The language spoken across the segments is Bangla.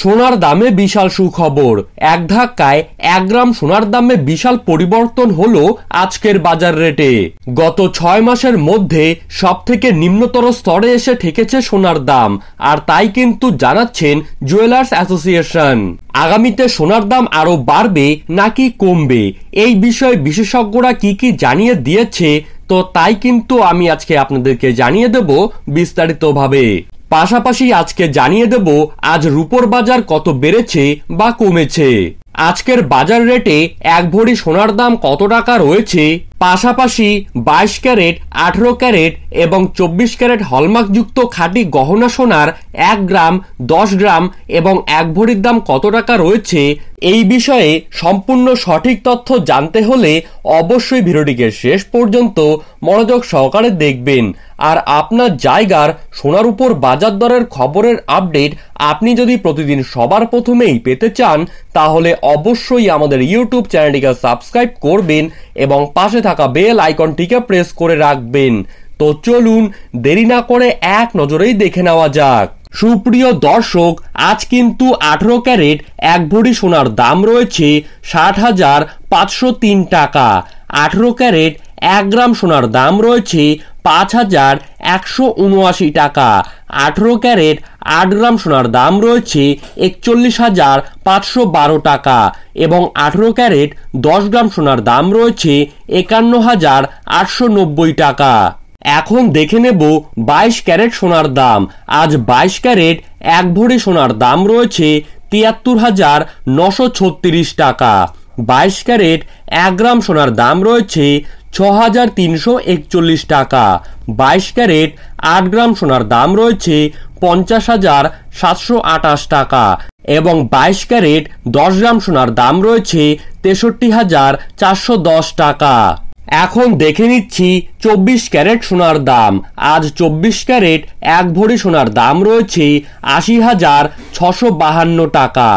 সোনার দামে বিশাল সুখবর। এক ধাক্কায় 1 গ্রাম সোনার দামে বিশাল পরিবর্তন হলো আজকের বাজার রেটে। গত 6 মাসের মধ্যে সবথেকে নিম্নতর স্তরে এসে ঠেকেছে সোনার দাম, আর তাই কিন্তু জানাচ্ছেন জুয়েলার্স অ্যাসোসিয়েশন। আগামীতে সোনার দাম আরো বাড়বে নাকি কমবে, এই বিষয়ে বিশেষজ্ঞরা কি জানিয়ে দিয়েছে, তো তাই কিন্তু আমি আজকে আপনাদেরকে জানিয়ে দেব বিস্তারিতভাবে। পাশাপাশি আজকে জানিয়ে দেব আজ রূপোর বাজার কত বেড়েছে বা কমেছে, আজকের বাজার রেটে 1 ভরি সোনার দাম কত টাকা রয়েছে, পাশাপাশি 22 ক্যারেট, 18 ক্যারেট এবং 24 ক্যারেট হলমার্কযুক্ত খাঁটি গহনা সোনার 1 গ্রাম, 10 গ্রাম এবং 1 ভরির দাম কত টাকা রয়েছে। এই বিষয়ে সম্পূর্ণ সঠিক তথ্য জানতে হলে অবশ্যই ভিডিওটিকে শেষ পর্যন্ত মনোযোগ সহকারে দেখবেন। আর আপনার জায়গার সোনার উপর বাজার দরের খবরের আপডেট আপনি যদি প্রতিদিন সবার প্রথমেই পেতে চান, তাহলে অবশ্যই আমাদের ইউটিউব চ্যানেলটিকে সাবস্ক্রাইব করবেন এবং পাশে থাকা বেল আইকনটিকে প্রেস করে রাখবেন। তো চলুন দেরি না করে এক নজরেই দেখে নেওয়া যাক। সুপ্রিয় দর্শক, আজ কিন্তু 18 ক্যারেট 1 ভরি সোনার দাম রয়েছে 60,503 টাকা। 18 ক্যারেট 1 গ্রাম সোনার দাম রয়েছে 5,179 টাকা। 18 ক্যারেট 8 গ্রাম সোনার দাম রয়েছে 41,512 টাকা এবং 18 ক্যারেট 10 গ্রাম সোনার দাম রয়েছে 51,890 টাকা। এখন দেখে নেব 22 ক্যারেট সোনার দাম। আজ 22 ক্যারেট 1 ভরি সোনার দাম রয়েছে 73,936 টাকা। 22 ক্যারেট 1 গ্রাম সোনার দাম রয়েছে 6,341 টাকা। 22 ক্যারেট 8 গ্রাম সোনার দাম রয়েছে 50,728 টাকা এবং 22 ক্যারেট 10 গ্রাম সোনার দাম রয়েছে 63,410 টাকা। এখন দেখে নিচ্ছি 24 ক্যারেট সোনার দাম। আজ 24 ক্যারেট 1 ভরি সোনার দাম রয়েছে 80,652 টাকা।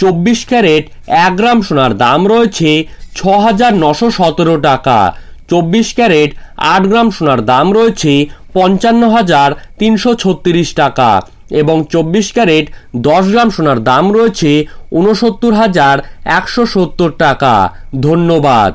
24 ক্যারেট 1 গ্রাম সোনার দাম রয়েছে 6,917 টাকা। 24 ক্যারেট 8 গ্রাম সোনার দাম রয়েছে 55,336 টাকা এবং 24 ক্যারেট 10 গ্রাম সোনার দাম রয়েছে 69,170 টাকা। ধন্যবাদ।